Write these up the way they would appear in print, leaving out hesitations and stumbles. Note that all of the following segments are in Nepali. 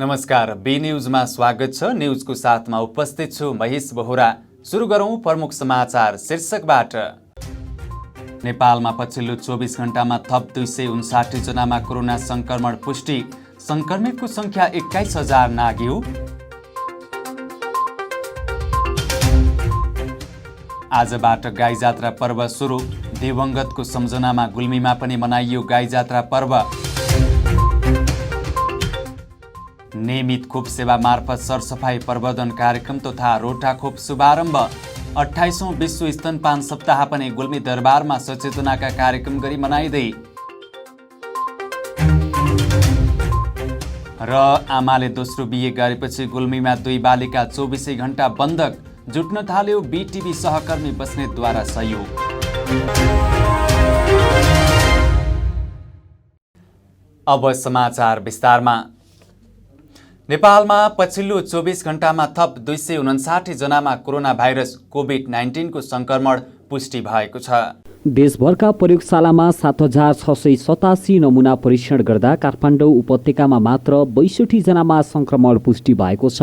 नमस्कार, बी न्यूजमा स्वागत छ। न्यूजको साथमा उपस्थित छु महेश बोहरा। सुरु गरौं प्रमुख समाचार शीर्षकबाट। नेपालमा पछिल्लो 24 घण्टामा थप 259 जनामा कोरोना संक्रमण पुष्टि। संक्रमितको संख्या 21,000 नाग्यो। आजबाट गाई जात्रा पर्व सुरु। दिवंगतको सम्झनामा गुल्मीमा पनि मनाइयो गाई जात्रा पर्व। नियमित खोप सेवा मार्फत सरसफाई प्रवर्धन कार्यक्रम तथा रोटा खोप शुभारम्भ। 28औं विश्व स्तनपान सप्ताह पनि गुल्मी दरबारमा सचेतनाका कार्यक्रम गरी मनाइँदै। र आमाले दोस्रो बिहे गरेपछि गुल्मीमा 2 बालिका 24 घण्टा बन्धक। जुट्न थाल्यो बीटीभी सहकर्मी बस्नेतद्वारा सहयोग। अब समाचार विस्तारमा। नेपालमा पछिल्लो 24 घण्टामा थप 259 जनामा कोरोना भाइरस कोभिड-19 को संक्रमण पुष्टि भएको छ। देशभरका प्रयोगशालामा 7,687 नमुना परीक्षण गर्दा काठमाडौँ उपत्यकामा मात्र 62 जनामा संक्रमण पुष्टि भएको छ।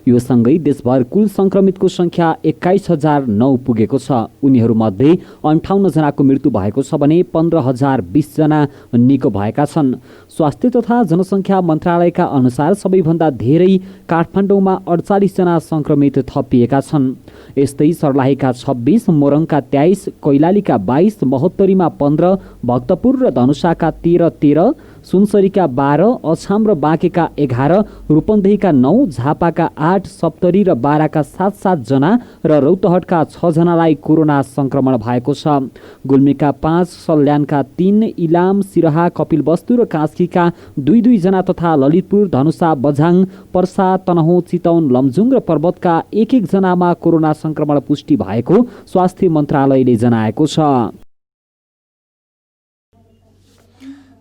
यो सँगै देशभर कुल संक्रमितको संख्या 21,009 पुगेको छ। उनीहरूमध्ये 58 जनाको मृत्यु भएको छ भने 15,020 जना निको भएका छन्। स्वास्थ्य तथा जनसङ्ख्या मन्त्रालयका अनुसार सबैभन्दा धेरै काठमाडौँमा 48 जना संक्रमित थपिएका छन्। यस्तै सर्लाहीका 26, मोरङका 23, कैलालीका 22, महोत्तरीमा 15, भक्तपुर र धनुषाका 13, सुनसरीका 12, अछाम र बाँकेका 11, रूपन्देहीका 9, झापाका 8, सप्तरी र बाराका 7 जना र रौतहटका 6 जनालाई कोरोना संक्रमण भएको छ। गुल्मीका 5, सल्यानका 3, इलाम, सिरहा, कपिलवस्तु र कास्कीका 2 जना तथा ललितपुर, धनुषा, बझाङ, पर्सा, तनहुँ, चितवन, लमजुङ र पर्वतका 1 जनामा कोरोना संक्रमण पुष्टि भएको स्वास्थ्य मन्त्रालयले जनाएको छ।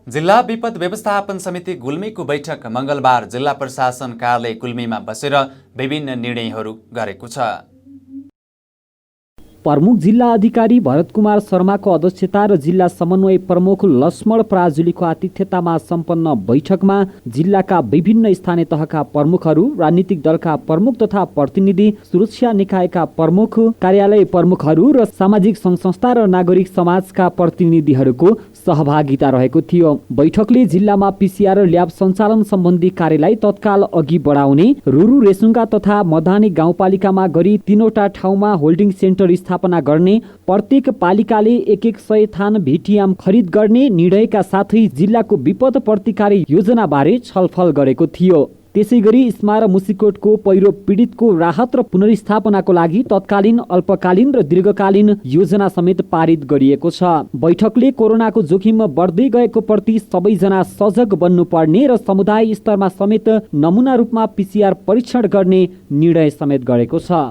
जिल्ला विपद व्यवस्थापन समिति गुल्मीको बैठक मंगलबार जिल्ला प्रशासन कार्यालय गुल्मीमा बसेर विभिन्न निर्णयहरू गरेको छ। प्रमुख जिल्ला अधिकारी भरत कुमार शर्माको अध्यक्षता र जिल्ला समन्वय प्रमुख लक्ष्मण पराजुलीको आतिथ्यतामा सम्पन्न बैठकमा जिल्लाका विभिन्न स्थानीय तहका प्रमुखहरू, राजनीतिक दलका प्रमुख तथा प्रतिनिधि, सुरक्षा निकायका प्रमुख, कार्यालय प्रमुखहरू र सामाजिक सङ्घ संस्था र नागरिक समाजका प्रतिनिधिहरूको सहभागिता रहेको थियो। बैठकले जिल्लामा पीसीआर ल्याब सञ्चालन सम्बन्धी कार्यलाई तत्काल अघि बढाउने, रुरु, रेसुङ्गा तथा मधानी गाउँपालिकामा गरी 3वटा ठाउँमा होल्डिङ सेन्टर स्थापना गर्ने, प्रत्येक पालिकाले 100 थान भिटिएम खरिद गर्ने निर्णयका साथै जिल्लाको विपद प्रतिकारी योजनाबारे छलफल गरेको थियो। त्यसैगरी इस्मा र मुसिकोटको पहिरो पीडितको राहत र पुनर्स्थापनाको लागि तत्कालीन, अल्पकालीन र दीर्घकालीन योजना समेत पारित गरिएको छ। बैठकले कोरोनाको जोखिम बढ्दै गएको प्रति सबैजना सजग बन्नुपर्ने र समुदाय स्तरमा समेत नमुना रूपमा पीसीआर परीक्षण गर्ने निर्णय समेत गरेको छ।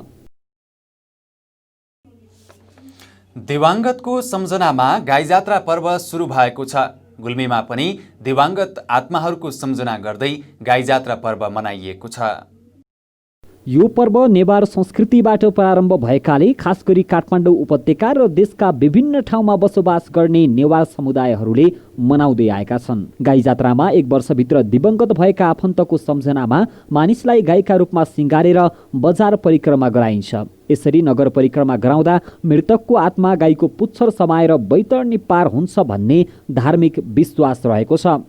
दिवंगतको सम्झनामा गाई जात्रा पर्व सुरु भएको छ। गुल्मीमा पनि दिवंगत आत्माहरूको सम्झना गर्दै गाई जात्रा पर्व मनाइएको छ। यो पर्व नेवार संस्कृतिबाट प्रारम्भ भएकाले खास गरी काठमाडौँ उपत्यका र देशका विभिन्न ठाउँमा बसोबास गर्ने नेवार समुदायहरूले मनाउँदै आएका छन्। गाई जात्रामा 1 वर्षभित्र दिवंगत भएका आफन्तको सम्झनामा मानिसलाई गाईका रूपमा सिँगारेर बजार परिक्रमा गराइन्छ। यसरी नगर परिक्रमा गराउँदा मृतकको आत्मा गाईको पुच्छर समाएर बैतरणी पार हुन्छ भन्ने धार्मिक विश्वास रहेको छ।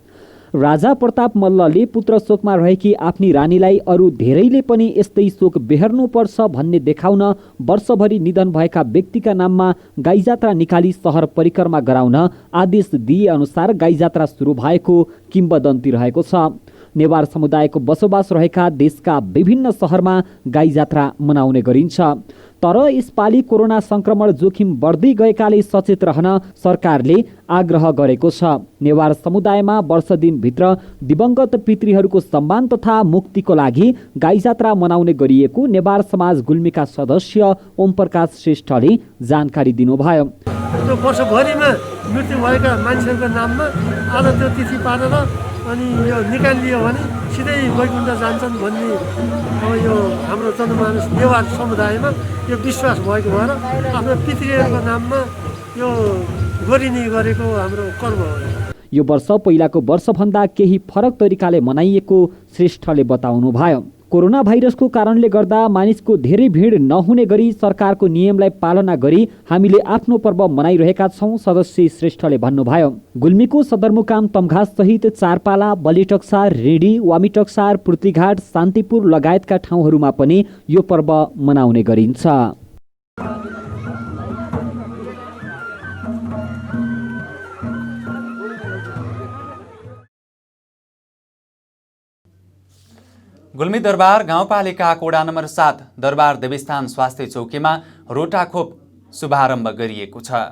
राजा प्रताप मल्लले पुत्र शोकमा रहेकी आफ्नी रानीलाई अरू धेरैले पनि यस्तै शोक बेहोर्नुपर्छ भन्ने देखाउन वर्षभरि निधन भएका व्यक्तिका नाममा गाई जात्रा निकाली सहर परिक्रमा गराउन आदेश दिए अनुसार गाई जात्रा सुरु भएको किम्वदन्ती रहेको छ। नेवार समुदायको बसोबास रहेका देशका विभिन्न सहरमा गाई जात्रा मनाउने गरिन्छ। तर यसपालि कोरोना संक्रमण जोखिम बढ्दै गएकाले सचेत रहन सरकारले आग्रह गरेको छ। नेवार समुदायमा वर्ष दिनभित्र दिवंगत पितृहरूको सम्मान तथा मुक्तिको लागि गाई जात्रा मनाउने गरिएको नेवार समाज गुल्मीका सदस्य ओम प्रकाश श्रेष्ठले जानकारी दिनुभयो। वर्षभरिमा मृत्यु भएका मान्छेहरूको नाममा आज त्यो तिथि पारेर अनि यो निकालियो भने सिधै वैकुण्ठ जान्छन् भन्ने यो हाम्रो जनमानस नेवार समुदायमा यो विश्वास भएको भएर आफ्नो पितृहरूको नाममा यो गरिने गरेको हाम्रो कर्म हो। यो वर्ष पहिलाको वर्षभन्दा केही फरक तरिकाले मनाइएको श्रेष्ठले बताउनुभयो। कोरोना भाइरसको कारणले गर्दा मानिसको धेरै भिड नहुने गरी सरकारको नियमलाई पालना गरी हामीले आफ्नो पर्व मनाइरहेका छौँ, सदस्य श्रेष्ठले भन्नुभयो। गुल्मीको सदरमुकाम तमघास सहित चारपाला, बलिटक्सार, रेडी, वामीटक्सार, पृथ्वीघाट, शान्तिपुर लगायतका ठाउँहरूमा पनि यो पर्व मनाउने गरिन्छ। गुल्मी दरबार गाउँपालिका वडा नम्बर 7 दरबार देवस्थान स्वास्थ्य चौकीमा रोटाखोप शुभारम्भ गरिएको छ।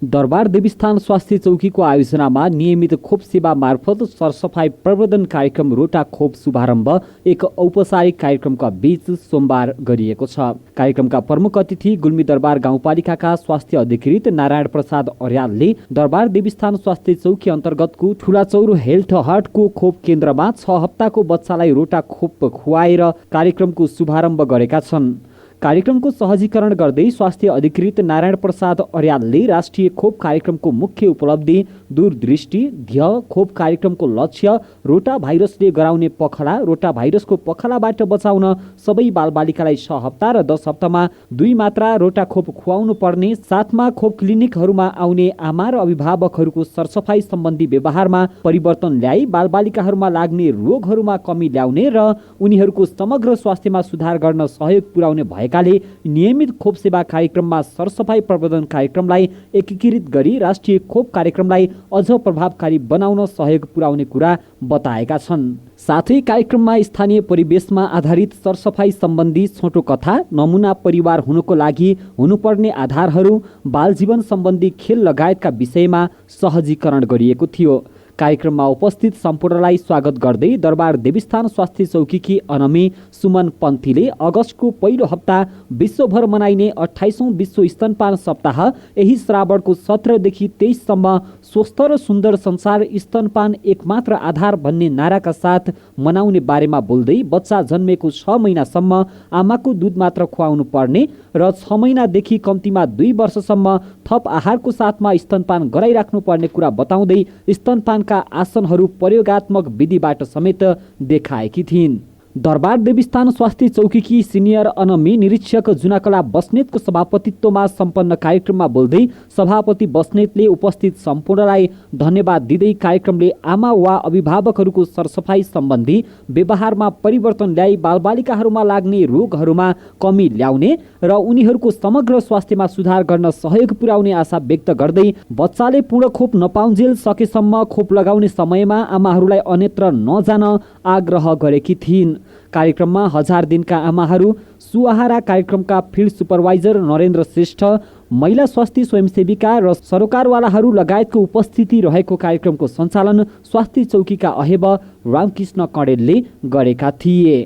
दरबार देवस्थान स्वास्थ्य चौकीको आयोजनामा नियमित खोप सेवा मार्फत सरसफाई प्रवर्धन कार्यक्रम रोटा खोप शुभारम्भ एक औपचारिक कार्यक्रमका बीच सोमबार गरिएको छ। कार्यक्रमका प्रमुख अतिथि गुल्मी दरबार गाउँपालिकाका स्वास्थ्य अधिकृत नारायण प्रसाद अर्यालले दरबार देवस्थान स्वास्थ्य चौकी अन्तर्गतको ठुलाचौर हेल्थ हटको खोप केन्द्रमा 6 हप्ताको बच्चालाई रोटा खोप खुवाएर कार्यक्रमको शुभारम्भ गरेका छन्। कार्यक्रमको सहजीकरण गर्दै स्वास्थ्य अधिकृत नारायण प्रसाद अर्यालले राष्ट्रिय खोप कार्यक्रमको मुख्य उपलब्धि, दूरदृष्टि, ध्येय, खोप कार्यक्रमको लक्ष्य, रोटा भाइरसले गराउने पखला, रोटा भाइरसको पखलाबाट बचाउन सबै बालबालिकालाई 6 हप्ता र 10 हप्तामा 2 मात्रा रोटा खोप खुवाउनु पर्ने, साथमा खोप क्लिनिकहरूमा आउने आमा र अभिभावकहरूको सरसफाई सम्बन्धी व्यवहारमा परिवर्तन ल्याई बालबालिकाहरूमा लाग्ने रोगहरूमा कमी ल्याउने र उनीहरूको समग्र स्वास्थ्यमा सुधार गर्न सहयोग पुर्याउने भएकाले नियमित खोप सेवा कार्यक्रममा सरसफाई प्रवर्धन कार्यक्रमलाई एकीकृत गरी राष्ट्रिय खोप कार्यक्रमलाई अझ प्रभावकारी बनाउन सहयोग पुर्याउने कुरा बताएका छन्। साथै कार्यक्रममा स्थानीय परिवेशमा आधारित सरसफाई सम्बन्धी छोटो कथा, नमुना परिवार हुनुको लागि हुनुपर्ने आधारहरू, बाल जीवन सम्बन्धी खेल लगायतका विषयमा सहजीकरण गरिएको थियो। कार्यक्रममा उपस्थित सम्पूर्णलाई स्वागत गर्दै दरबार देवस्थान स्वास्थ्य चौकीकी अनमी सुमन पन्थीले अगस्तको पहिलो हप्ता विश्वभर मनाइने 28औं विश्व स्तनपान सप्ताह यही श्रावणको 17 देखि 23 सम्म स्वस्थ र सुन्दर संसार स्तनपान एकमात्र आधार भन्ने नाराका साथ मनाउने बारेमा बोल्दै बच्चा जन्मेको 6 महिनासम्म आमाको दुध मात्र खुवाउनु पर्ने र 6 महिनादेखि कम्तीमा 2 वर्षसम्म थप आहारको साथमा स्तनपान गराइराख्नु पर्ने कुरा बताउँदै स्तनपानका आसनहरू प्रयोगात्मक विधिबाट समेत देखाएकी थिइन्। दरबार देवस्थान स्वास्थ्य चौकीकी सिनियर अनमी निरीक्षक जुनाकला बस्नेतको सभापतित्वमा सम्पन्न कार्यक्रममा बोल्दै सभापति बस्नेतले उपस्थित सम्पूर्णलाई धन्यवाद दिँदै कार्यक्रमले आमा वा अभिभावकहरूको सरसफाई सम्बन्धी व्यवहारमा परिवर्तन ल्याई बालबालिकाहरूमा लाग्ने रोगहरूमा कमी ल्याउने र उनीहरूको समग्र स्वास्थ्यमा सुधार गर्न सहयोग पुर्याउने आशा व्यक्त गर्दै बच्चाले पूर्ण खोप नपाउन्जेल सकेसम्म खोप लगाउने समयमा आमाहरूलाई अन्यत्र नजान आग्रह गरेकी थिइन्। कार्यक्रममा 1000 दिनका आमाहरू, सुआहारा कार्यक्रमका फिल्ड सुपरभाइजर नरेन्द्र श्रेष्ठ, महिला स्वास्थ्य स्वयंसेविका र सरोकारवालाहरू लगायतको उपस्थिति रहेको कार्यक्रमको सञ्चालन स्वास्थ्य चौकीका अहेब रामकृष्ण कडेलले गरेका थिए।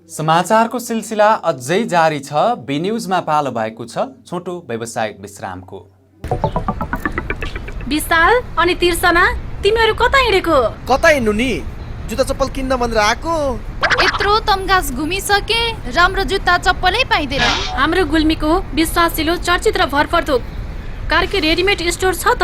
समाचारको सिलसिला अझै जारी छ। बी न्यूजमा पालो भएको छ छोटो व्यावसायिक विश्रामको। विशाल अनि तिर्सना, तिमीहरू कता हिँडेको? कता हिँड्नु नि, जुत्ता चप्पल किन्न भनेर आएको। यत्रो तमघास घुमिसके, राम्रो जुत्ता चप्पलै पाइँदैन। हाम्रो गुल्मीको विश्वासिलो चर्चित र भरपर्दो कार्की रेडिमेड स्टोर छ त।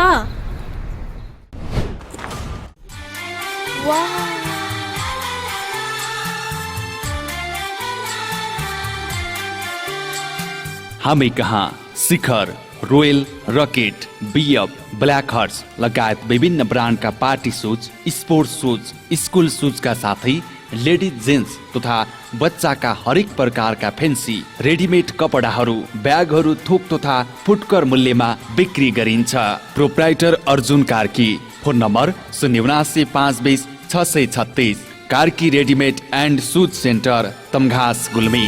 हामी कहाँ Shikhar, Royal, Rocket, BF, Black Horse लगायत विभिन्न ब्रान्डका party shoes, sports shoes, school सुजका साथै लेडिज जेन्ट्स तथा बच्चाका हरेक प्रकारका फेन्सी रेडिमेड कपडाहरू, ब्यागहरू थोक तथा फुटकर मूल्यमा बिक्री गरिन्छ। Proprietor Arjun Karki. Phone number 079 520 Karki readymade and shoes centre, Tamghas, Gulmi.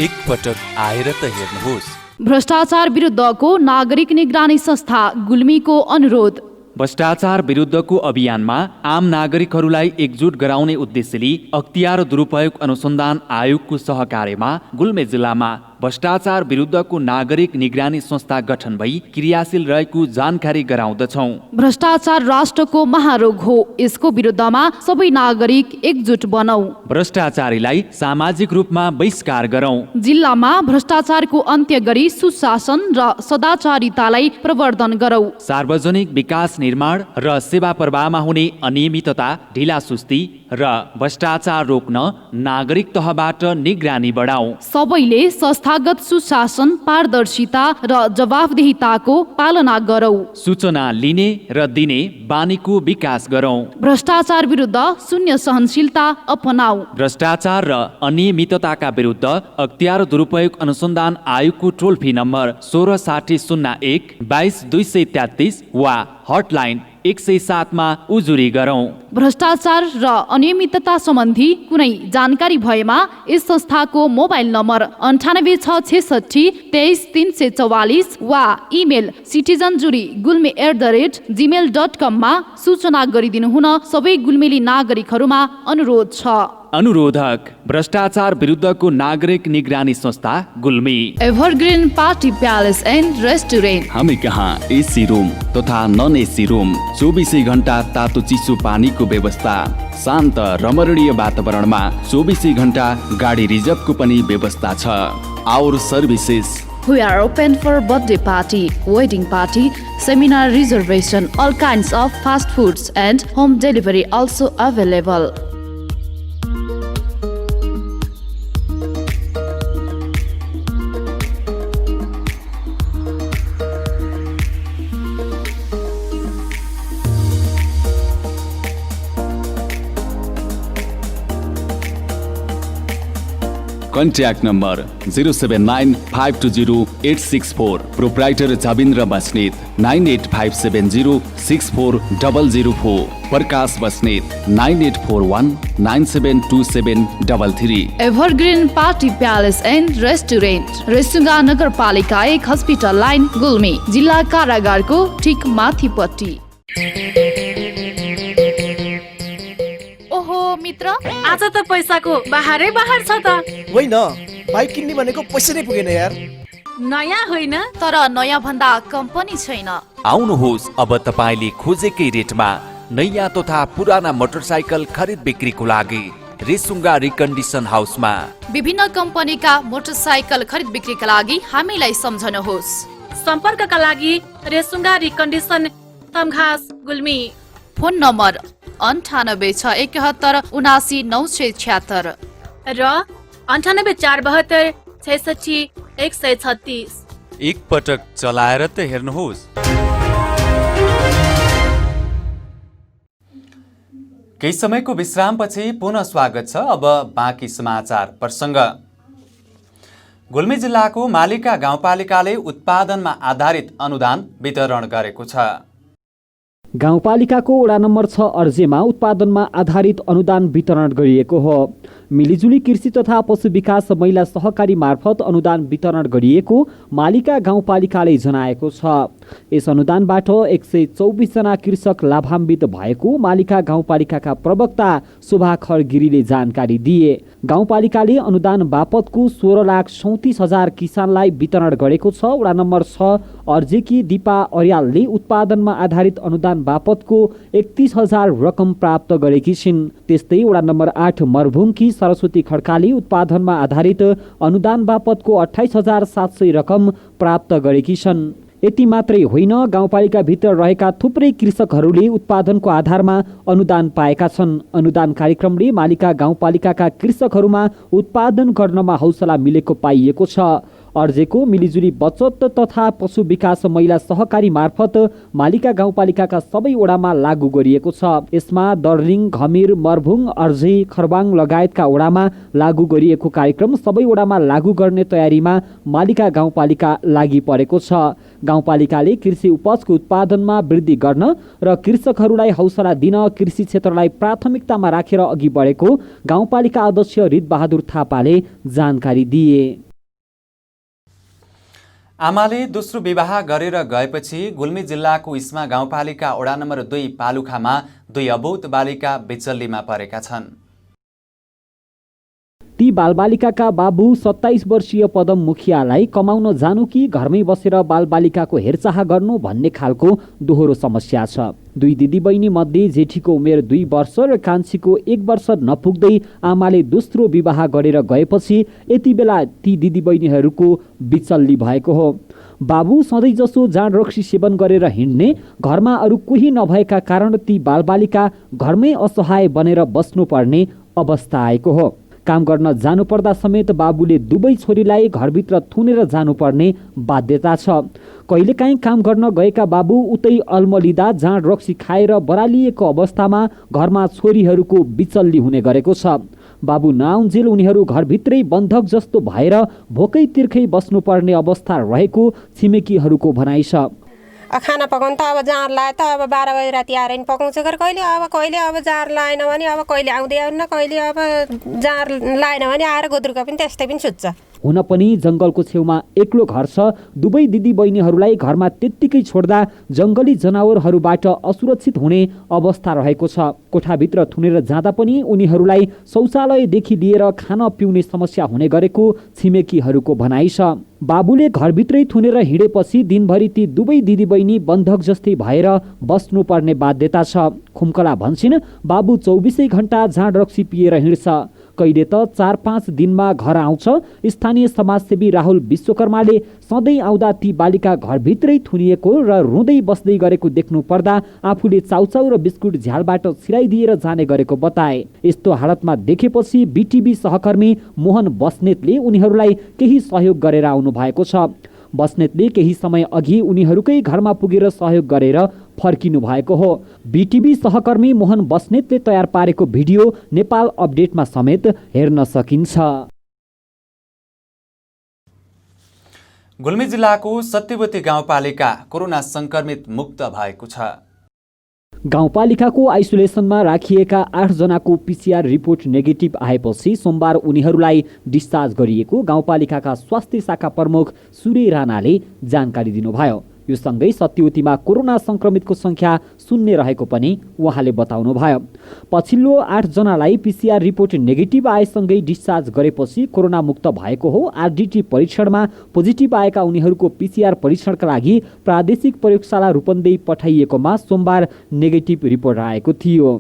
एक पटक आएर त हेर्नुहोस्। भ्रष्टाचार विरुद्धको नागरिक निगरानी संस्था गुल्मीको अनुरोध। भ्रष्टाचार विरुद्धको अभियानमा आम नागरिकहरूलाई एकजुट गराउने उद्देश्यले अख्तियार दुरुपयोग अनुसन्धान आयोगको सहकार्यमा गुल्मी जिल्लामा भ्रष्टाचार विरुद्धको नागरिक निगरानी संस्था गठन भई क्रियाशील रहेको जानकारी गराउँदछौँ। भ्रष्टाचार राष्ट्रको महारोग हो, यसको विरुद्धमा सबै नागरिक एकजुट बनौ। भ्रष्टाचारीलाई सामाजिक रूपमा बहिष्कार गरौँ। जिल्लामा भ्रष्टाचारको अन्त्य गरी सुशासन र सदाचारितालाई प्रवर्धन गरौ। सार्वजनिक विकास निर्माण र सेवा प्रवाहमा हुने अनियमितता, ढिलासुस्ती र भ्रष्टाचार रोक्न नागरिक तहबाट निगरानी बढाऊ। सबैले संस्थागत सुशासन, पारदर्शिता र जवाफदेहिताको पालना गरौ। सूचना लिने र दिने बानीको विकास गरौँ। भ्रष्टाचार विरुद्ध शून्य सहनशीलता अपनाऊ। भ्रष्टाचार र अनियमितताका विरुद्ध अख्तियार दुरुपयोग अनुसन्धान आयोगको टोल फ्री नम्बर 166001 22 वा हटलाइन 107 मा उजुरी गरौँ। भ्रष्टाचार र अनियमितता सम्बन्धी कुनै जानकारी भएमा यस संस्थाको मोबाइल नम्बर 98666 23344 वा इमेल citizenjury@gmail.com मा सूचना गरिदिनु हुन सबै गुल्मेली नागरिकहरूमा अनुरोध छ। अनुरोधक भ्रष्टाचार विरुद्धको नागरिक निगरानी संस्था Gulmi. Evergreen party palace and restaurant. हामी कहाँ एसी रुम तथा नन एसी रुम, 24 घण्टा तातो चिसो पानीको व्यवस्था, शान्त रमणीय वातावरणमा 24 घण्टा गाडी रिजर्भको पनि व्यवस्था छ। Our services We are open for birthday party, wedding party, seminar reservation, all kinds of fast foods and home delivery also available. Contact number 0795208864, proprietor Jabindra Basnet 9857064004, Prakash Basnet 9841972733। Evergreen party palace and restaurant, Resunga नगरपालिका 1 हस्पिटल लाइन गुल्मी, जिल्ला कारागारको ठिक माथिपट्टि। ओहो मित्र, आज त पैसाको बाहरै बाहर छ त। होइन, बाइक किन्ने भनेको पैसा नै पुगेन यार। नयाँ होइन तर नयाँ भन्दा कम्पनी छैन। आउनुहोस्, अब तपाईँले खोजेकै रेटमा नयाँ तथा पुराना मोटरसाइकल खरिद बिक्रीको लागि रेसुङ्गा रिकन्डिसन हाउसमा। विभिन्न कम्पनीका मोटरसाइकल खरिद बिक्रीका लागि हामीलाई सम्झनुहोस्। सम्पर्कका लागि Resunga recondition Tamghas Gulmi. Phone number 9861719976 र 9842766136। एक पटक चलाएर त हेर्नुहोस्। केही समयको विश्रामपछि पुनः स्वागत छ। अब बाँकी समाचार प्रसङ्ग। गुल्मी जिल्लाको मालिका गाउँपालिकाले उत्पादनमा आधारित अनुदान वितरण गरेको छ। गाउँपालिकाको वडा नम्बर 6 अर्जेमा उत्पादनमा आधारित अनुदान वितरण गरिएको हो। मिलिजुली कृषि तथा पशु विकास महिला सहकारी मार्फत अनुदान वितरण गरिएको मालिका गाउँपालिकाले जनाएको छ। यस अनुदानबाट 124 जना कृषक लाभान्वित भएको मालिका गाउँपालिकाका प्रवक्ता शोभा खड्गिरीले जानकारी दिए। गाउँपालिकाले अनुदान बापतको 16,37,000 किसानलाई वितरण गरेको छ। वडा नम्बर 6 अर्जेकी दिपा अर्यालले उत्पादनमा आधारित अनुदान बापतको 31,000 रकम प्राप्त गरेकी छिन्। त्यस्तै वडा नम्बर 8 मरभुङकी सरस्वती खड्काले उत्पादनमा आधारित अनुदान बापतको 28,700 रकम प्राप्त गरेकी छन्। यति मात्रै होइन, गाउँपालिका भित्र रहेका थुप्रै कृषकहरूले उत्पादनको आधारमा अनुदान पाएका छन्। अनुदान कार्यक्रमले मालिका गाउँपालिकाका कृषकहरूमा उत्पादन गर्नमा हौसला मिलेको पाइएको छ। अर्जेको मिलिजुली बचत तथा पशु विकास महिला सहकारी मार्फत मालिका गाउँपालिकाका सबै वडामा लागू गरिएको छ। यसमा दर्लिङ, घमिर, मरभुङ, अर्जे, खरबाङ लगायतका वडामा लागू गरिएको कार्यक्रम सबै वडामा लागू गर्ने तयारीमा मालिका गाउँपालिका लागि परेको छ। गाउँपालिकाले कृषि उपजको उत्पादनमा वृद्धि गर्न र कृषकहरूलाई हौसला दिन कृषि क्षेत्रलाई प्राथमिकतामा राखेर अघि बढेको गाउँपालिका अध्यक्ष रितबहादुर थापाले जानकारी दिए। आमाले दोस्रो विवाह गरेर गएपछि गुल्मी जिल्लाको इस्मा गाउँपालिका वडा नम्बर 2 पालुखामा 2 अबोध बालिका बिचल्लीमा परेका छन्। ती बालबालिकाका बाबु 27 वर्षीय पदम मुखियालाई कमाउन जानु कि घरमै बसेर बालबालिकाको हेरचाह गर्नु भन्ने खालको दोहोरो समस्या छ। दुई दिदीबहिनी मध्ये जेठीको उमेर 2 वर्ष र कान्छीको 1 वर्ष नपुग्दै आमाले दोस्रो विवाह गरेर गएपछि यति बेला ती दिदीबहिनीहरूको बिचल्ली भएको हो। बाबु सधैँ जसो जाँड रक्सी सेवन गरेर हिँड्ने, घरमा अरू कोही नभएका कारण ती बालबालिका घरमै असहाय बनेर बस्नुपर्ने अवस्था आएको हो। काम गर्न जानुपर्दा समेत बाबुले दुवै छोरीलाई घरभित्र थुनेर जानुपर्ने बाध्यता छ। कहिलेकाहीँ काम गर्न गएका बाबु उतै अल्मलिँदा जाँड रक्सी खाएर बरालिएको अवस्थामा घरमा छोरीहरूको बिचल्ली हुने गरेको छ। बाबु नआउन्जेल उनीहरू घरभित्रै बन्धक जस्तो भएर भोकै तिर्खै बस्नुपर्ने अवस्था रहेको छिमेकीहरूको भनाइ छ। खाना पकाउनु त अब जाँड लायो त अब 12 बजी राति आएर नि पकाउँछ घर, कहिले अब जाँड लाएन भने अब कहिले आउँदै आउन्न, कहिले अब जाँड लाएन भने आएर गोद्रुका पनि त्यस्तै पनि सुत्छ। हुन पनि जङ्गलको छेउमा एक्लो घर छ। दुवै दिदी बहिनीहरूलाई घरमा त्यत्तिकै छोड्दा जङ्गली जनावरहरूबाट असुरक्षित हुने अवस्था रहेको छ। कोठाभित्र थुनेर जाँदा पनि उनीहरूलाई शौचालयदेखि लिएर खान पिउने समस्या हुने गरेको छिमेकीहरूको भनाइ छ। बाबुले घरभित्रै थुनेर हिँडेपछि दिनभरि ती दुवै दिदीबहिनी बन्धक जस्तै भएर बस्नुपर्ने बाध्यता छ। खुम्कला भन्छन् बाबु 24 घण्टा जाँड रक्सी पिएर हिँड्छ। कहिले त 4-5 दिनमा घर आउँछ। स्थानीय समाजसेवी राहुल विश्वकर्माले सधैँ आउँदा ती बालिका घरभित्रै थुनिएको र रुँदै बस्दै गरेको देख्नु पर्दा आफूले चाउचाउ र बिस्कुट झ्यालबाट छिराइदिएर जाने गरेको बताए। यस्तो हालतमा देखेपछि बीटीबी सहकर्मी मोहन बस्नेतले उनीहरूलाई केही सहयोग गरेर आउनु भएको छ। बस्नेतले केही समय अघि उनीहरूकै घरमा पुगेर सहयोग गरेर फर्किनु भएको हो। बीटीबी सहकर्मी मोहन बस्नेतले तयार पारेको भिडियो नेपाल अपडेटमा समेत हेर्न सकिन्छ। गुल्मी जिल्लाको सत्यवती गाउँपालिका कोरोना संक्रमित मुक्त भएको छ। गाउँपालिकाको आइसोलेसनमा राखिएका 8 जनाको पीसीआर रिपोर्ट नेगेटिभ आएपछि सोमबार उनीहरूलाई डिस्चार्ज गरिएको गाउँपालिकाका स्वास्थ्य शाखा प्रमुख सूर्य राणाले जानकारी दिनुभयो। यो सँगै सत्यवतीमा कोरोना संक्रमितको संख्या 0 रहेको पनि उहाँले बताउनुभयो। पछिल्लो 8 जनालाई पीसीआर रिपोर्ट नेगेटिभ आएसँगै डिस्चार्ज गरेपछि कोरोना मुक्त भएको हो। आरडीटी परीक्षणमा पोजिटिभ आएका उनीहरूको पीसीआर परीक्षणका लागि प्रादेशिक प्रयोगशाला रूपन्देही पठाइएकोमा सोमबार नेगेटिभ रिपोर्ट आएको थियो।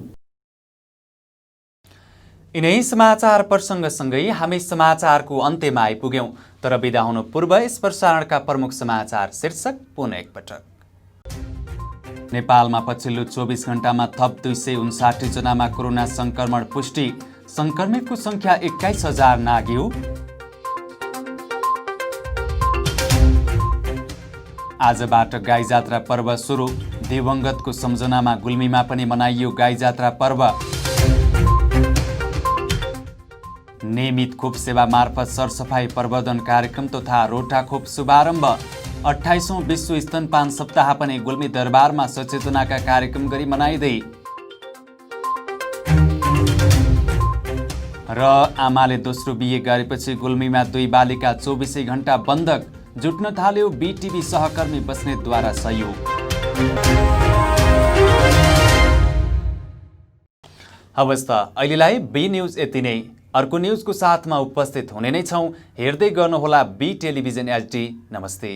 यिनै समाचार प्रसङ्गसँगै हामी समाचारको अन्त्यमा आइपुग्यौं। तर बिदा हुनु पूर्व यस प्रसारणका प्रमुख समाचार शीर्षक पुनः एकपटक। नेपालमा पछिल्लो 24 घण्टामा थप 259 जनामा कोरोना संक्रमण पुष्टि। संक्रमितको संख्या 21,000 नाग्यो। आजबाट गाई जात्रा पर्व सुरु। दिवंगतको सम्झनामा गुल्मीमा पनि मनाइयो गाई जात्रा पर्व। नियमित खोप सेवा मार्फत सरसफाई प्रवर्धन कार्यक्रम तथा रोटा खोप शुभारम्भ। 28औं विश्व स्तनपान सप्ताह पनि गुल्मी दरबारमा सचेतनाका कार्यक्रम गरी मनाइँदै। र आमाले दोस्रो बिहे गरेपछि गुल्मीमा 2 बालिका 24 घण्टा बन्धक। जुट्न थाल्यो बीटीबी सहकर्मी बस्नेतद्वारा सहयोग। हवस् त अहिलेलाई बी न्यूज यति नै। अर्को न्यूजको साथमा उपस्थित हुने नै छौं। हेर्दै गर्नुहोला बी टेलिभिजन एचडी। नमस्ते।